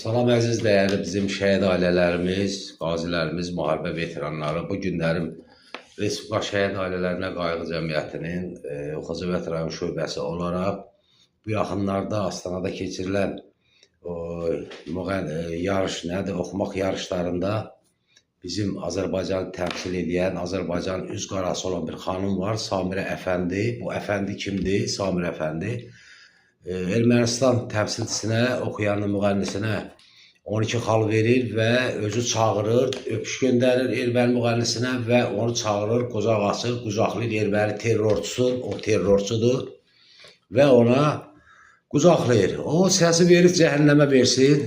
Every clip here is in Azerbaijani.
Salam əziz dəyərli bizim şəhid ailələrimiz, qazilərimiz, müharibə veteranları. Bu günlərim Respublika Şəhid Ailələrinə Qayğı Cəmiyyətinin Xocavənd rayon şöbəsi olaraq bu yaxınlarda Astanada keçirilən yarış nədir, oxumaq yarışlarında bizim Azərbaycanı təmsil edən, Azərbaycanın üz qarası olan bir xanım var, Samirə Əfəndi. Bu Əfəndi kimdir? Samirə Əfəndi. Ermənistan təmsilçisinə, oxuyanın müğənnisinə 12 xal verir və özü çağırır, öpüş göndərir erməni müğənnisinə və onu çağırır, qucaq açır, qucaqlayır erməni terrorçusu, o terrorçudur və ona qucaqlayır. O səsi verir, cəhənnəmə versin.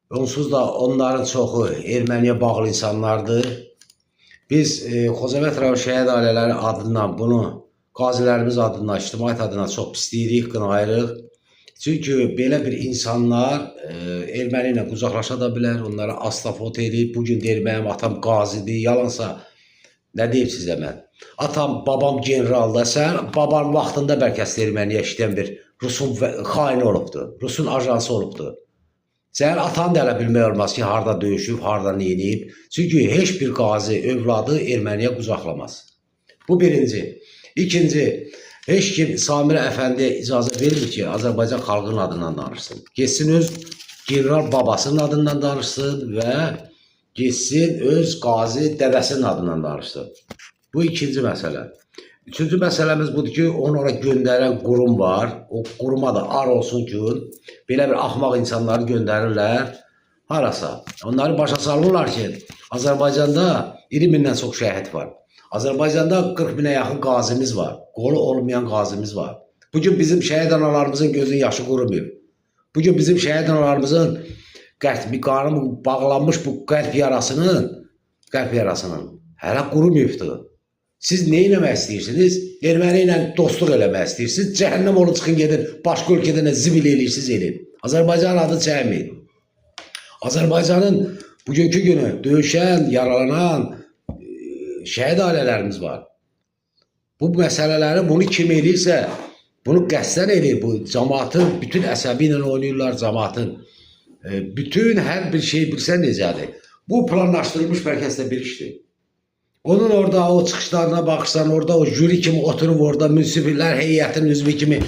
Onsuz da onların çoxu erməniyə bağlı insanlardır. Biz Xocavənd rayon şəhid ailələri adından bunu qazilərimiz adına, ictimaiyyət adına çox pisləyirik, qınayırıq. Çünki belə bir insanlar erməni ilə qucaqlaşa da bilər, onlara astafot edib. Bugün deyir, mənim atam qazidir, yalansa nə deyim sizə mən? Atam, babam generalda, sən babanın vaxtında bəlkə erməniyə işləyən bir Rusun xaini olubdur, Rusun ajansı olubdur. Sənin atan da elə bilmək olmaz ki, harada döyüşüb, harada neyiniyib. Çünki heç bir qazi övladı erməniyə qucaqlamaz. Bu birinci. İkinci, heç kim Samirə Əfəndiyə icazə vermir ki, Azərbaycan xalqının adından danışsın. Geçsin öz general babasının adından danışsın və geçsin öz qazi dədəsinin adından danışsın. Bu ikinci məsələ. Üçüncü məsələmiz budur ki, onu ora göndərən qurum var. O quruma da ar olsun ki, belə bir axmaq insanları göndərirlər harasa. Onları başa salırlar ki, Azərbaycanda 20 mindən çox şəhid var. Azərbaycanda 40 minə yaxın qazimiz var. Qolu olmayan qazimiz var. Bugün bizim şəhid analarımızın gözü yaşı qurumuyor. Bugün bizim şəhid analarımızın qanı bağlanmış bu qəlb yarasının hələ qurumuyubdur. Siz nə eləmək istəyirsiniz? Erməni ilə dostluq eləmək istəyirsiniz. Cəhənnəm olun, çıxın gedin, başqa ölkədə nə zibil eləyirsiniz, eləyin. Azərbaycanın adı çəkməyin. Azərbaycanın bugünkü günü döyüşən, yaralanan şəhid ailələrimiz var. Bu məsələləri, bunu kim eləyirsə, bunu qəsdən eləyir. Bu cəmaatın bütün əsəbi ilə oynayırlar, cəmaatın. Bütün hər bir şey bilsən necədir. Bu planlaşdırılmış mərkəzdə bir işdir. Onun orada o çıxışlarına baxırsan, orada o jüri kimi oturub orada münsiflər heyətinin üzvü kimi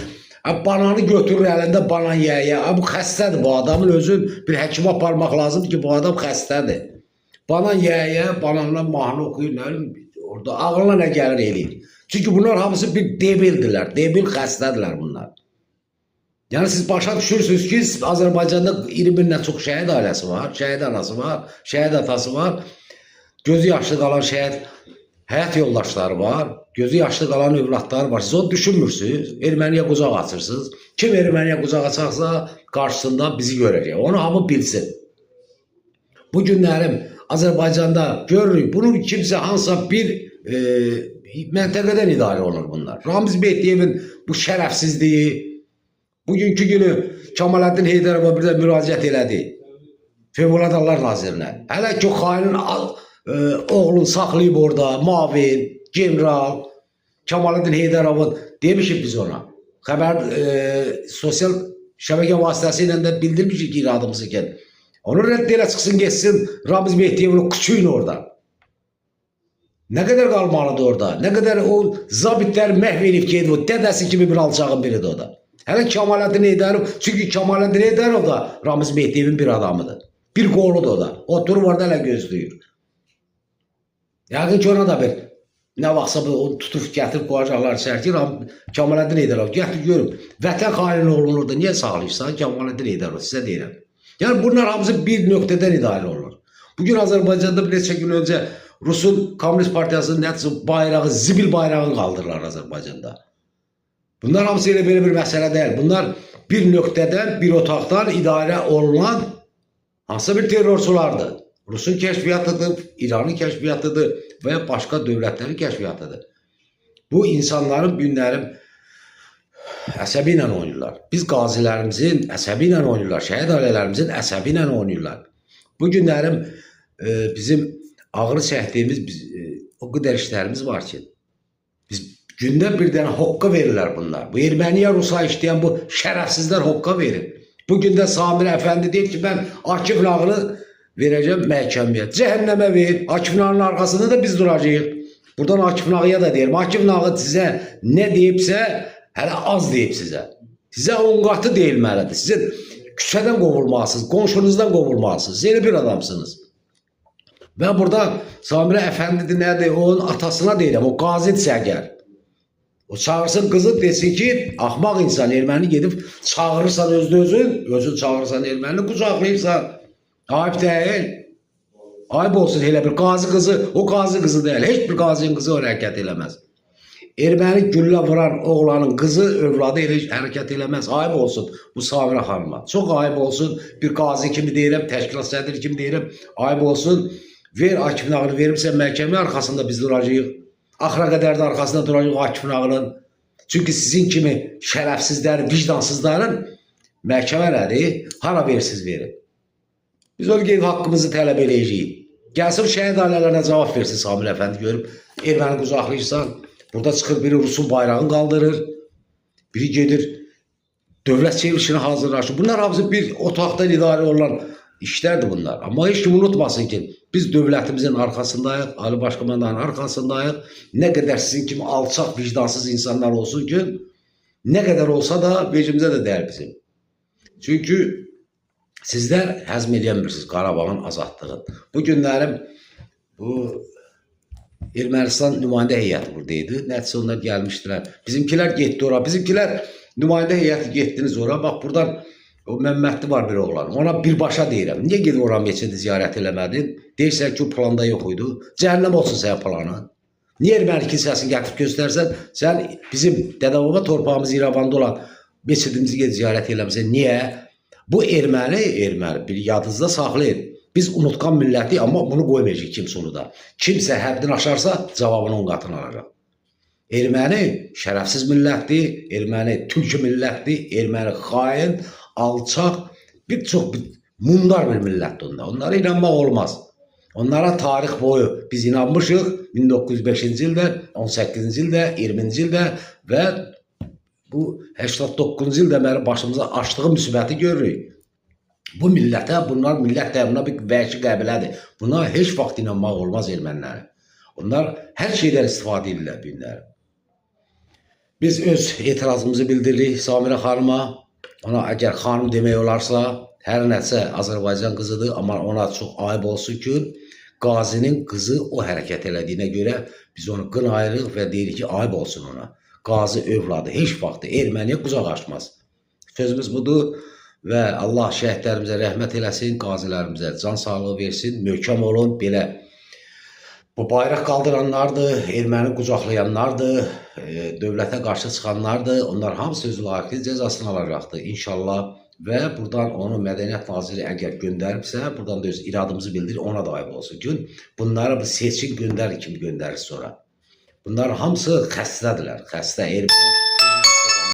bananı götürür əlində banan yəyə. Bu xəstədir, bu adamın özün bir həkimə aparmaq lazımdır ki, bu adam xəstədir. Banan yəyə, banandan mahnı oxuyur, nə bilim, orada ağlına nə gəlir eləyir. Çünki bunlar hamısı bir debildirlər, debil xəstədirlər bunlar. Yəni siz başa düşürsünüz ki, Azərbaycanda 20 mindən çox şəhid ailəsi var, şəhid anası var, şəhid atası var, gözü yaşlı qalan şəhid həyat yoldaşları var, gözü yaşlı qalan övladları var. Siz onu düşünmürsünüz, erməniyə qucaq açırsınız. Kim erməniyə qucaq açarsa qarşısında bizi görəcək, onu hamı bilsin. Bu günlərim Azərbaycanda görürük, bunun kimsə hansısa bir məntəqədən idarə olunur bunlar. Ramiz Mehdiyevin bu şərəfsizliyi, bugünkü günü Kemaləddin Heydərova bir də müraciət elədi Fövqəladə Hallar Nazirinə. Hələ ki o xainin oğlunu saxlayıb orada, mavin, general, Kemaləddin Heydərovun demişik biz ona. Xəbər sosial şəbəkə vasitəsilə də bildirmişik ki, iradımızı ki, onu rədd elə çıxsın, geçsin Ramiz Mehdiyevin küçüyün orada. Nə qədər qalmalıdır orada? Nə qədər o zabitləri məhv edib ki, o dədəsi kimi bir alçağın biridir o da. Hələ Kemaləddin Heydərov, çünki Kemaləddin Heydərov da Ramiz Mehdiyevin bir adamıdır. Bir qoludur o da. Oturub orada hələ gözləyir. Yəqin ki, ona da bir nə vaxtsa onu tutub gətirib qoyacaqlar içəri. Kemaləddin Heydərov, gətir görüm. Vətən xaini olunur da, niyə sağlayırsan Kemaləddin Heydərov, sizə deyirəm. Yəni bunlar hamısı bir nöqtədən idarə olunur. Bugün Azərbaycanda bir neçə gün öncə Rusun Komünist Partiyasının bayrağı, zibil bayrağını qaldırırlar Azərbaycanda. Bunlar hamısı elə belə bir məsələ deyil. Bunlar bir nöqtədən, bir otaqdan idarə olunan hansısa bir terrorçulardır. Rusun kəşfiyyatıdır, İranın kəşfiyyatıdır və ya başqa dövlətlərin kəşfiyyatıdır. Bu insanların günlərim əsəbi ilə oynayırlar. Biz qazilərimizin əsəbi ilə oynayırlar, şəhid ailələrimizin əsəbi ilə oynayırlar. Bu günlərim bizim ağrı çəkdiyimiz o qədər işlərimiz var ki, biz gündə bir dənə hoqqa verirlər bunlar. Bu erməniyə Rusa işləyən bu şərəfsizlər hoqqa verir. Bugün də Samir Əfəndi deyir ki, mən Akif nağını verəcəm məhkəməyə. Cəhənnəmə ver. Akif nağının arxasında da biz duracağıq. Buradan Akif nağıya da deyirəm. Akif nağı sizə nə deyibsə, hələ az deyib sizə. Sizə 10 qatı deyilməlidir. Sizə küçədən qovulmalısınız, qonşunuzdan qovulmalısınız. Siz elə bir adamsınız. Və burada Samir Əfəndidir nədir? Onun atasına deyirəm. O qazidirsə əgər. O çağırsın kızı desin ki, axmaq insan erməni gedib çağırırsan özün çağırırsan erməni qucaqlayırsan. Ayıp deyil. Ayıp olsun elə bir qazi kızı, o qazi kızı deyil. Heç bir qazinin kızı o hərəkət eləməz. Erməni güllə vuran oğlanın kızı, övladı elə hərəkət eləməz. Ayıp olsun bu Samirə xanıma. Çox ayıp olsun. Bir qazi kimi deyirəm, təşkilat sədri kimi deyirəm. Ayıp olsun. Ver Akif nağını verirsən məhkəmə arxasında biz duracağıq. Axıra qədər də arxasında duracaq Akif nağının. Çünki sizin kimi şərəfsizlərin, vicdansızların məhkəmələri hara versiz verin. Biz onu gedib haqqımızı tələb eləyəcəyik. Gəlsin şəhid ailələrinə cavab versin Samir Əfəndi görüb. Erməni qucaqlayırsan, burada çıxır biri Rusun bayrağını qaldırır. Biri gedir dövlət çevrilişine hazırlaşır. Bunlar hamısı bir otaqdan idarə olan işlərdir bunlar. Amma heç kim unutmasın ki, biz dövlətimizin arkasındayıq, Ali Başkomandanın arkasındayıq. Nə qədər sizin kimi alçaq, vicdansız insanlar olsun ki, nə qədər olsa da vecimizə də deyil bizim. Çünki sizlər həzm edəmirsiniz Qarabağın azadlığın. Bu günlərim bu Ermənistan nümayəndə heyəti buradaydı. Nəticə onlar gəlmişdilər. Bizimkilər getdi ora. Bizimkilər nümayəndə heyəti getdiniz ora. Bax buradan o Məmmədli var bir oğlan. Ona birbaşa deyirəm. Niyə gedib ora meçidi ziyarət eləmədin? Deyirsən ki, o planda yox idi. Cəhənnəm olsun sənin planın. Niyə erməni kilsəsini gətirib göstərsən? Sən bizim Dədəbaba torpağımız İrəvanda olan meçidimizi gedib ziyarət eləməsən. Niyə? Bu erməni bir yadınızda saxlayın. Biz unutqan milləti, amma bunu qoymayacaq kimsə onu da. Kimsə həddini aşarsa cavabını 10 qatını alacaq. Erməni şərəfsiz millətdir, erməni türk millətdir, erməni xain, alçaq, bir çox mundar bir millətdir onlar. Onlara inanmaq olmaz. Onlara tarix boyu biz inanmışıq 1905-ci ildə, 18-ci ildə, 20-ci ildə və bu 89-cu ildə mənim başımıza açdığı müsibəti görürük. Bu millətə, bunlar millət də, buna bir vəhşi qəbilədir. Buna heç vaxt inanmaq olmaz ermənilərə. Onlar hər şeydən istifadə edirlər günlər. Biz öz etirazımızı bildiririk Samirə xanıma. Ona əgər xanım demək olarsa, hər nəsə Azərbaycan qızıdır, amma ona çox ayıb olsun ki, qazinin qızı o hərəkət elədiyinə görə biz onu qınayırıq və deyirik ki, ayıb olsun ona. Qazi övladı heç vaxt erməniyə qucaq açmaz. Sözümüz budur. Və Allah şəhidlərimizə rəhmət eləsin, qazilərimizə can sağlığı versin, möhkəm olun, belə bu bayraq qaldıranlardır, erməni qucaqlayanlardır, dövlətə qarşı çıxanlardır, onlar hamısı özü layiqli cəzasını alacaqdır inşallah və buradan onu Mədəniyyət Naziri əgər göndəribsə, buradan da öz iradımızı bildirir, ona da ayıb olsun ki, bunları bu seçkin göndərir kimi göndərir sonra. Bunlar hamısı xəstədirlər, xəstə erməni.